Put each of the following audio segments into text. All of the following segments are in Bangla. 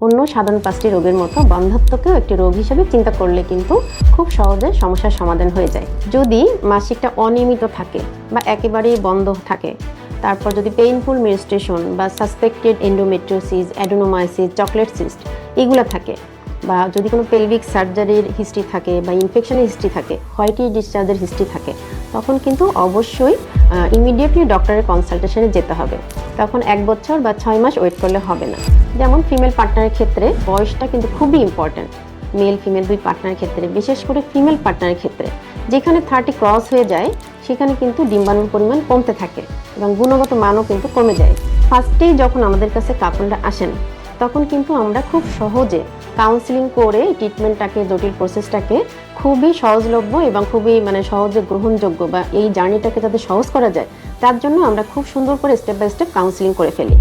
অন্য সাধারণ 5টি রোগের মতো বন্ধ্যাত্বকেও একটি রোগ হিসেবে চিন্তা করলে কিন্তু খুব সহজে সমস্যার সমাধান হয়ে যায়। যদি মাসিকটা অনিয়মিত থাকে বা একেবারেই বন্ধ থাকে, তারপর যদি পেইনফুল মেনস্ট্রুয়েশন বা সাসপেক্টেড এন্ডোমেট্রিওসিস, অ্যাডেনোমাইসিস, চকলেট সিস্ট এগুলো থাকে, বা যদি কোনো পেলভিক সার্জারির হিস্ট্রি থাকে বা ইনফেকশনের হিস্ট্রি থাকে, হোয়াইটি ডিসচার্জের হিস্ট্রি থাকে, তখন কিন্তু অবশ্যই ইমিডিয়েটলি ডক্টরের কনসালটেশনে যেতে হবে। তখন 1 বছর বা 6 মাস ওয়েট করলে হবে না। যেমন ফিমেল পার্টনারের ক্ষেত্রে বয়সটা কিন্তু খুবই ইম্পর্ট্যান্ট। মেল ফিমেল দুই পার্টনারের ক্ষেত্রে, বিশেষ করে ফিমেল পার্টনারের ক্ষেত্রে যেখানে 30 ক্রস হয়ে যায় সেখানে কিন্তু ডিম্বাণুর পরিমাণ কমতে থাকে এবং গুণগত মানও কিন্তু কমে যায়। ফার্স্টেই যখন আমাদের কাছে কাপলরা আসেন তখন কিন্তু আমরা খুব সহজে কাউন্সিলিং করে ট্রিটমেন্টটাকে, জটিল প্রসেসটাকে খুবই সহজলভ্য এবং খুবই সহজে গ্রহণযোগ্য বা এই জার্নিটাকে যাতে সহজ করা যায় তার জন্য আমরা খুব সুন্দর করে স্টেপ বাই স্টেপ কাউন্সিলিং করে ফেলি।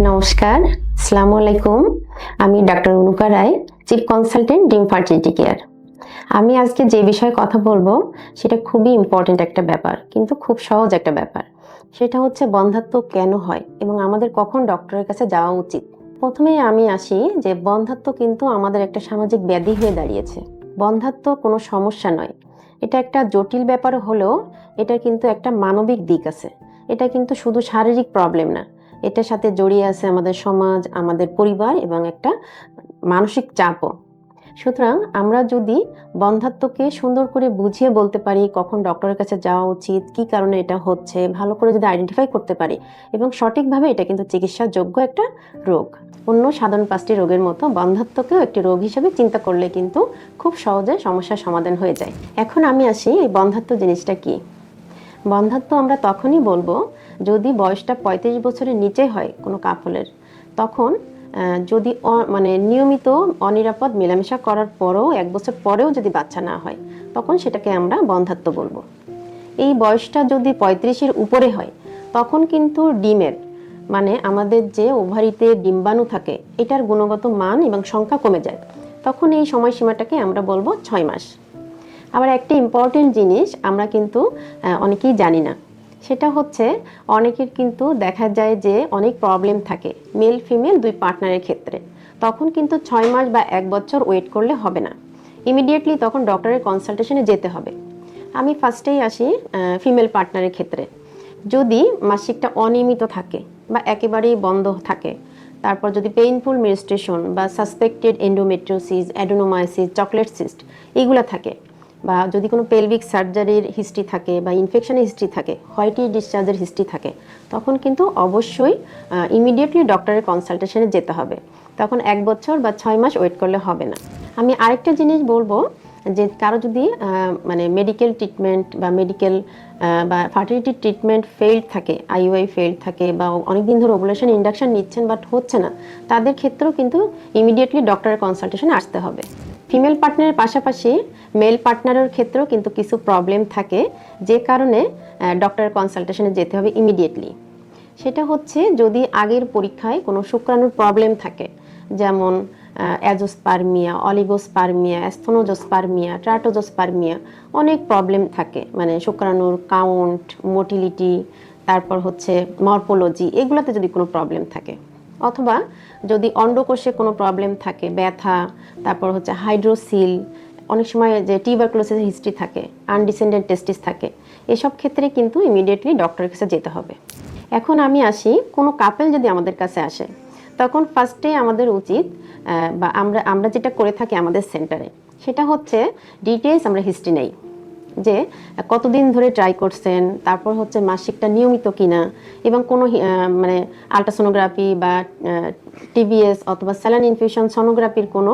নমস্কার, আসসালামু আলাইকুম। আমি ডাক্তার অনুকা রায়, চিফ কনসালটেন্ট ডিম ফার্টিলিটি কেয়ার। আমি আজকে যে বিষয়ে কথা বলবো সেটা খুবই ইম্পর্টেন্ট একটা ব্যাপার, কিন্তু খুব সহজ একটা ব্যাপার। সেটা হচ্ছে বন্ধ্যাত্ব কেন হয় এবং আমাদের কখন ডক্টরের কাছে যাওয়া উচিত। প্রথমেই আমি আসি যে বন্ধ্যাত্ব কিন্তু আমাদের একটা সামাজিক ব্যাধি হয়ে দাঁড়িয়েছে। বন্ধ্যাত্ব কোনো সমস্যা নয়, এটা একটা জটিল ব্যাপার হলেও এটা কিন্তু একটা মানবিক দিক আছে। এটা কিন্তু শুধু শারীরিক প্রবলেম না, এটার সাথে জড়িয়ে আছে আমাদের সমাজ, আমাদের পরিবার এবং একটা মানসিক চাপও। সুতরাং আমরা যদি বন্ধ্যাত্বকে সুন্দর করে বুঝিয়ে বলতে পারি কখন ডক্টরের কাছে যাওয়া উচিত, কি কারণে এটা হচ্ছে, ভালো করে যদি আইডেন্টিফাই করতে পারি এবং সঠিকভাবে, এটা কিন্তু চিকিৎসাযোগ্য একটা রোগ। অন্য সাধারণ 5টি রোগের মতো বন্ধ্যাত্বকেও একটি রোগ হিসেবে চিন্তা করলে কিন্তু খুব সহজে সমস্যার সমাধান হয়ে যায়। এখন আমি আসি এই বন্ধ্যাত্ব জিনিসটা কি। বন্ধ্যাত্ব আমরা তখনই বলবো যদি বয়সটা 35 বছরের নিচে হয় কোনো কাপলের। তখন যদি নিয়মিত অনিরাপদ মেলামেশা করার পরেও 1 বছর পরেও যদি বাচ্চা না হয় তখন সেটাকে আমরা বন্ধ্যাত্ব বলবো। এই বয়সটা যদি 35-এর উপরে হয় তখন কিন্তু ডিমের আমাদের যে ওভারিতে ডিম্বাণু থাকে এটার গুণগত মান এবং সংখ্যা কমে যায়। তখন এই সময়সীমাটাকে আমরা বলবো 6 মাস। আবার একটা ইম্পর্টেন্ট জিনিস আমরা কিন্তু অনেকেই জানি না, সেটা হচ্ছে অনেকের কিন্তু দেখা যায় যে অনেক প্রবলেম থাকে মেল ফিমেল দুই পার্টনারের ক্ষেত্রে। তখন কিন্তু 6 মাস বা 1 বছর ওয়েট করলে হবে না, ইমিডিয়েটলি তখন ডক্টরের কনসালটেশনে যেতে হবে। আমি ফার্স্টেই আসি ফিমেল পার্টনারের ক্ষেত্রে। যদি মাসিকটা অনিয়মিত থাকে বা একেবারেই বন্ধ থাকে, তারপর যদি পেইনফুল মেনস্ট্রুয়েশন বা সাসপেক্টেড এন্ডোমেট্রিওসিস, অ্যাডেনোমাইসিস, চকলেট সিস্ট এগুলো থাকে, বা যদি কোনো পেলভিক সার্জারির হিস্ট্রি থাকে বা ইনফেকশনের হিস্ট্রি থাকে, হোয়াইটি ডিসচার্জের হিস্ট্রি থাকে, তখন কিন্তু অবশ্যই ইমিডিয়েটলি ডক্টরের কনসালটেশনে যেতে হবে। তখন 1 বছর বা 6 মাস ওয়েট করলে হবে না। আমি আরেকটা জিনিস বলবো যে কারো যদি মেডিকেল ট্রিটমেন্ট বা ফার্টিলিটি ট্রিটমেন্ট ফেইল্ড থাকে, আইইউআই ফেইল্ড থাকে বা অনেকদিন ধরে ওভুলেশন ইন্ডাকশন নিচ্ছেন বাট হচ্ছে না, তাদের ক্ষেত্রেও কিন্তু ইমিডিয়েটলি ডক্টরের কনসালটেশনে আসতে হবে। ফিমেল পার্টনারের পাশাপাশি মেল পার্টনারের ক্ষেত্রেও কিন্তু কিছু প্রবলেম থাকে যে কারণে ডক্টরের কনসালটেশনে যেতে হবে ইমিডিয়েটলি। সেটা হচ্ছে যদি আগের পরীক্ষায় কোনো শুক্রাণুর প্রবলেম থাকে, যেমন অ্যাজোস্পার্মিয়া, অলিগোস্পার্মিয়া, অ্যাস্থেনোজোস্পার্মিয়া, ট্রাটোজোস্পার্মিয়া, অনেক প্রবলেম থাকে, শুক্রাণুর কাউন্ট, মোটিলিটি, তারপর হচ্ছে মরফোলজি, এগুলোতে যদি কোনো প্রবলেম থাকে, অথবা যদি অন্ডকোষে কোনো প্রবলেম থাকে, ব্যথা, তারপর হচ্ছে হাইড্রোসিল, অনেক সময় যে টিউবারকুলোসিসের হিস্ট্রি থাকে, আনডিসেন্ডেড টেস্টিস থাকে, এসব ক্ষেত্রে কিন্তু ইমিডিয়েটলি ডক্টরের কাছে যেতে হবে। এখন আমি আসি, কোনো কাপল যদি আমাদের কাছে আসে তখন ফার্স্টে আমাদের উচিত বা আমরা যেটা করে থাকি আমাদের সেন্টারে, সেটা হচ্ছে ডিটেলস আমরা হিস্ট্রি নেই, যে কতদিন ধরে ট্রাই করছেন, তারপর হচ্ছে মাসিকটা নিয়মিত কিনা, এবং কোনো আলট্রাসোনোগ্রাফি বা টিবিএস অথবা স্যালাইন ইনফিউশন সোনোগ্রাফির কোনো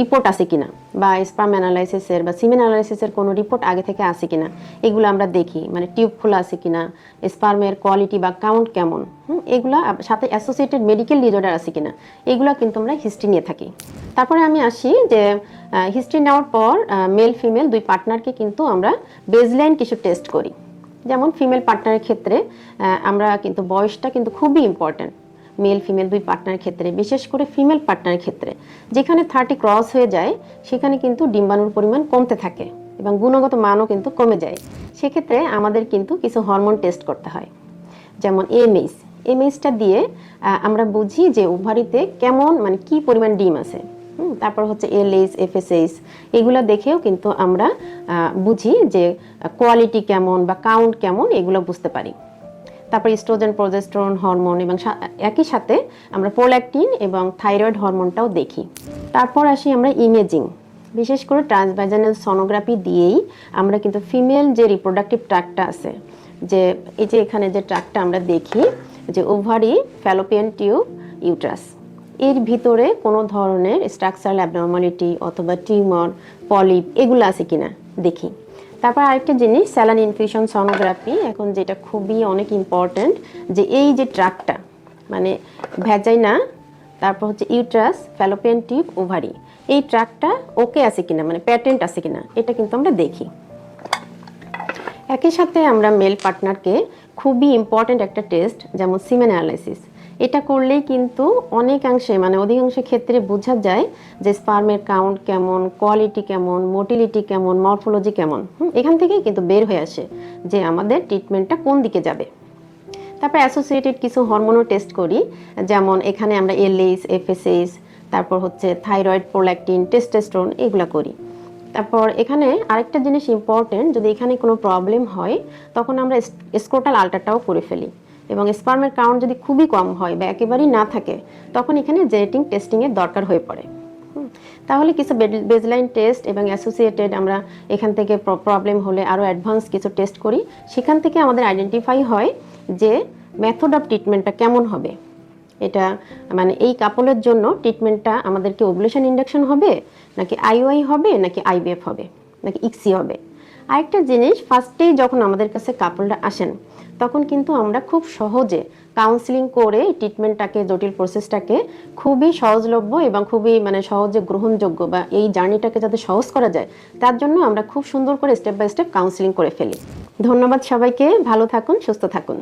রিপোর্ট আছে কিনা, বা স্পার্ম অ্যানালাইসিসের বা সিমেন অ্যানালাইসিসের কোনো রিপোর্ট আগে থেকে আছে কিনা, এগুলো আমরা দেখি। টিউব খোলা আছে কিনা, স্পার্মের কোয়ালিটি বা কাউন্ট কেমন, এগুলা সাথে অ্যাসোসিয়েটেড মেডিকেল ডিসঅর্ডার আছে কিনা, এগুলো কিন্তু আমরা হিস্ট্রি নিয়ে থাকি। তারপরে আমি আসি যে হিস্ট্রি নেওয়ার পর মেল ফিমেল দুই পার্টনারকে কিন্তু আমরা বেজলাইন কিছু টেস্ট করি। যেমন ফিমেল পার্টনারের ক্ষেত্রে আমরা কিন্তু বয়সটা কিন্তু খুবই ইম্পর্ট্যান্ট। মেল ফিমেল দুই পার্টনারের ক্ষেত্রে, বিশেষ করে ফিমেল পার্টনারের ক্ষেত্রে যেখানে 30 ক্রস হয়ে যায় সেখানে কিন্তু ডিম্বাণুর পরিমাণ কমতে থাকে এবং গুণগত মানও কিন্তু কমে যায়। সেক্ষেত্রে আমাদের কিন্তু কিছু হরমোন টেস্ট করতে হয়, যেমন এএমএইচ। ইমেজটা দিয়ে আমরা বুঝি যে ওভারিতে কেমন মানে কি পরিমাণ ডিম আছে। তারপর হচ্ছে এলএইচ, এফএসএইচ এগুলো দেখেও কিন্তু আমরা বুঝি যে কোয়ালিটি কেমন বা কাউন্ট কেমন এগুলো বুঝতে পারি। তারপর ইস্ট্রোজেন, প্রজেস্টেরন হরমোন এবং একই সাথে আমরা প্রোল্যাকটিন এবং থাইরয়েড হরমোনটাও দেখি। তারপর আসি আমরা ইমেজিং, বিশেষ করে ট্রান্সভাজানাল সোনোগ্রাফি দিয়েই আমরা কিন্তু ফিমেল যে রিপ্রোডাক্টিভ ট্র্যাক্টটা আছে, যে এই যে এখানে যে ট্র্যাক্টটা আমরা দেখি যে ওভারি, ফ্যালোপিয়ান টিউব, ইউট্রাস, এর ভিতরে কোনো ধরনের স্ট্রাকচারাল অ্যাবনর্মালিটি অথবা টিউমার, পলিপ এগুলো আছে কিনা দেখি। তারপর আরেকটা জিনিস স্যালাইন ইনফিউশন সোনোগ্রাফি, এখন যেটা খুবই অনেক ইম্পর্ট্যান্ট, যে এই যে ট্র্যাক্টটা মানে ভ্যাজাইনা, তারপর হচ্ছে ইউট্রাস, ফ্যালোপিয়ান টিউব, ওভারি, এই ট্র্যাক্টটা ওকে আছে কিনা মানে প্যাটেন্ট আছে কিনা এটা কিন্তু আমরা দেখি। একই সাথে আমরা মেল পার্টনারকে খুবই ইম্পর্ট্যান্ট একটা টেস্ট যেমন সিমেন অ্যানালাইসিস, এটা করলেই কিন্তু অনেকাংশে মানে অধিকাংশ ক্ষেত্রে বোঝা যায় যে স্পার্মের কাউন্ট কেমন, কোয়ালিটি কেমন, মোটিলিটি কেমন, মরফোলজি কেমন। এখান থেকেই কিন্তু বের হয়ে আসে যে আমাদের ট্রিটমেন্টটা কোন দিকে যাবে। তারপর অ্যাসোসিয়েটেড কিছু হরমোনও টেস্ট করি, যেমন এখানে আমরা এলএইচ, এফএসএইচ, তারপর হচ্ছে থাইরয়েড, প্রোল্যাকটিন, টেস্টোস্টেরন এগুলো করি। তারপর এখানে আরেকটা জিনিস ইম্পর্টেন্ট, যদি এখানে কোনো প্রবলেম হয় তখন আমরা স্ক্রোটাল আল্ট্রাটাও করে ফেলি, এবং স্পার্মের কাউন্ট যদি খুবই কম হয় বা একেবারেই না থাকে তখন এখানে জেনেটিক টেস্টিংয়ের দরকার হয়ে পড়ে। তাহলে কিছু বেজলাইন টেস্ট এবং অ্যাসোসিয়েটেড আমরা এখান থেকে প্রবলেম হলে আরও অ্যাডভান্স কিছু টেস্ট করি, সেখান থেকে আমাদের আইডেন্টিফাই হয় যে মেথড অফ ট্রিটমেন্টটা কেমন হবে। এটা মানে এই কাপলের জন্য ট্রিটমেন্টটা আমাদেরকে ওভুলেশন ইন্ডাকশন হবে, নাকি আইওআই হবে, নাকি আইভিএফ হবে, নাকি ইক্সি হবে। আরেকটা জিনিস, ফার্স্টেই যখন আমাদের কাছে কাপলটা আসেন তখন কিন্তু আমরা খুব সহজে কাউন্সিলিং করে ট্রিটমেন্টটাকে, জটিল প্রসেসটাকে খুবই সহজলভ্য এবং খুবই মানে সহজে গ্রহণযোগ্য বা এই জার্নিটাকে যাতে সহজ করা যায় তার জন্য আমরা খুব সুন্দর করে স্টেপ বাই স্টেপ কাউন্সিলিং করে ফেলি। ধন্যবাদ সবাইকে, ভালো থাকুন, সুস্থ থাকুন।